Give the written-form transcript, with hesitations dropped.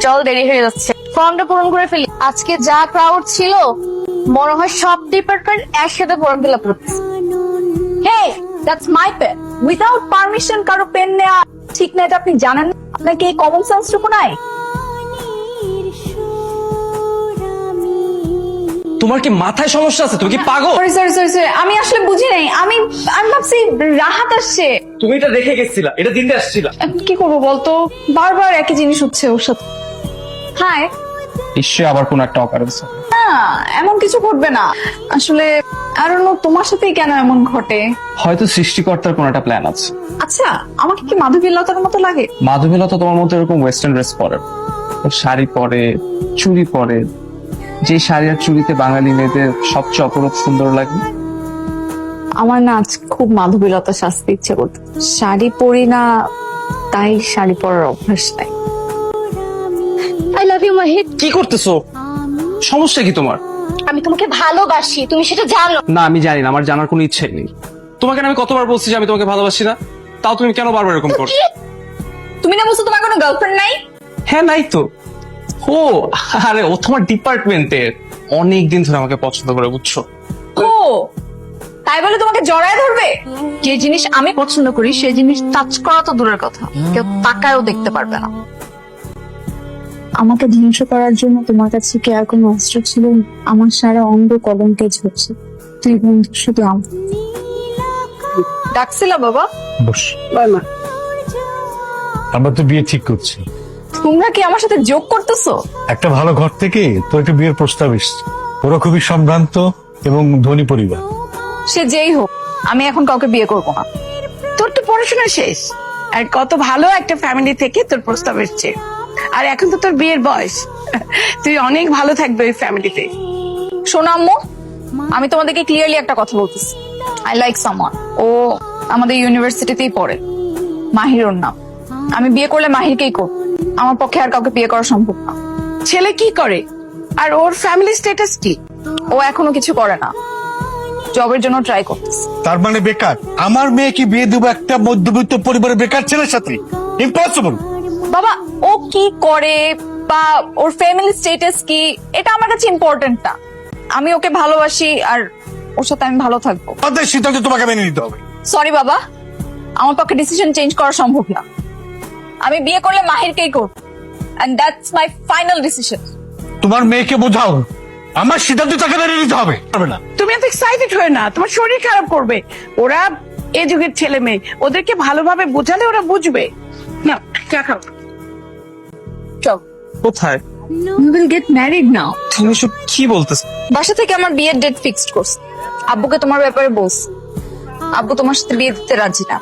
চল, দেরি হয়ে যাচ্ছে, ফর্মটা পূরণ করে ফেলি। আজকে যা ক্রাউড ছিল মনে হয় সব ডিপার্টমেন্ট একসাথে ফর্ম ফিল আপ করতেছে। Hey, that's my pen. Without permission কারো পেন নেওয়া ঠিক না, এটা আপনি জানেন না? আপনার কি কমন সেন্সটুকু নাই? তোমার কি মাথায় সমস্যা আছে? তুমি কি পাগল? সরি, আমি আসলে বুঝি নাই। আমি ভাবছি রাহাত আসছে। তুমি এটা রেখে গেছিলা, এটা দিনতে আসছিলা। এখন কি করবো বলতো, বারবার একই জিনিস হচ্ছে ওর সাথে। হাই। নিশ্চয়ই আবার কোন একটা অকারেন্স হবে। না, এমন কিছু ঘটবে না। আসলে I don't know তোমার সাথেই কেন এমন ঘটে। হয়তো সৃষ্টিকর্তার কোন একটা প্ল্যান আছে। আচ্ছা, আমাকে কি মাধবীলতার মতো লাগে? মাধবীলতা তোমার মতো এরকম ওয়েস্টার্ন ড্রেস পরে, শাড়ি পরে, চুড়ি পরে, যে শাড়ি আর চুড়িতে বাঙালি মেয়েদের সবচেয়ে অপরূপ সুন্দর লাগে। আমার না আজ খুব মাধবীলতা সাজতে ইচ্ছে করতে। শাড়ি পরি না, তাই শাড়ি পরার অভ্যাস নাই। I love you Mahid. কি করতেছো? সমস্যা কি তোমার? আমি তোমাকে ভালোবাসি, তুমি সেটা জানো। না, আমি জানি না, আমার জানার কোনো ইচ্ছে নেই। তোমাকে আমি কতবার বলছি যে আমি তোমাকে ভালোবাসি না, তাও তুমি কেন বারবার এরকম করছো? তুমি না বলছো তোমার কোনো গার্লফ্রেন্ড নাই? হ্যাঁ, নাই তো। ও আরে, ও তোমার ডিপার্টমেন্টের, অনেকদিন ধরে আমাকে পছন্দ করে, বুঝছো? ও তাই বলে তোমাকে জড়ায় ধরবে? যে জিনিস আমি পছন্দ করি সেই জিনিস টাচ করা তো দূরের কথা, কেউ তাকায়ও দেখতে পারবে না। আমাকে ধ্বংস করার জন্য তোমার কাছে কি আর কোনো অস্ত্র ছিল? আমার সারা অঙ্গ কলঙ্কে ঝরছে, তুই বন্ধু শুধু আমার। ডাকছিলা বাবা? বস, মা, আমরা তো বিয়ে ঠিক করছি। তোমরা কি আমার সাথে যোগ করতেছো? একটা ভালো ঘর থেকে তো একটা বিয়ের প্রস্তাব এসছে। ওরা খুবই সম্ভ্রান্ত এবং ধনী পরিবার। সে যেই হোক, আমি এখন কাউকে বিয়ে করবো না। তোর তো পড়াশোনা শেষ, আর কত ভালো একটা ফ্যামিলি থেকে তোর প্রস্তাব এসছে, আর এখন তো তোর বিয়ের বয়স, তুই অনেক ভালো থাকবে ওই ফ্যামিলিতে। শোনো আম্মু, আমি তোমাদেরকে ক্লিয়ারলি একটা কথা বলতেছি। I like someone. ও আমাদের ইউনিভার্সিটিতেই পড়ে, মাহির ওর নাম। আমি বিয়ে করলে মাহিরকেই করব, আমার পক্ষে আর কাউকে বিয়ে করা সম্ভব না। ছেলে কি করে আর ওর ফ্যামিলি স্ট্যাটাস কি? ও এখনো কিছু করে না, জবের জন্য ট্রাই করতেছে। তার মানে বেকার? আমার মেয়েকে বিয়ে দেবো একটা মধ্যবিত্ত পরিবারের বেকার ছেলের সাথে? ইম্পসিবল। বাবা, ও কি করে বা ওর ফ্যামিলি স্ট্যাটাস কি, এটা আমার কাছে ইম্পর্টেন্ট না। আমি ওকে ভালোবাসি আর ওর সাথে আমি ভালো থাকবো। তাদের সিদ্ধান্ত তোমাকে মেনে নিতে হবে। সরি বাবা, আমার পক্ষে ডিসিশন চেঞ্জ করা সম্ভব না। আমি বিয়ে করলে মাহিরকেই করব, and that's my final decision. তোমার মেয়েকে বোঝাও, আমার সিদ্ধান্ত তাকে মেনে নিতে হবে। পারবে না। তুমি এত এক্সাইটেড হয়ে না, তোমার শরীর খারাপ করবে। ওরা এই যুগের ছেলে মেয়ে, ওদেরকে ভালোভাবে বোঝালে ওরা বুঝবে না। চা খাও। চল। কোথায়? We will get married now. তুমি সব কি বলতেছ? বাসা থেকে আমার বিয়ের ডেট ফিক্সড করছে। আব্বুকে তোমার ব্যাপারে বলছি, আব্বু তোমার সাথে বিয়ে দিতে রাজি না।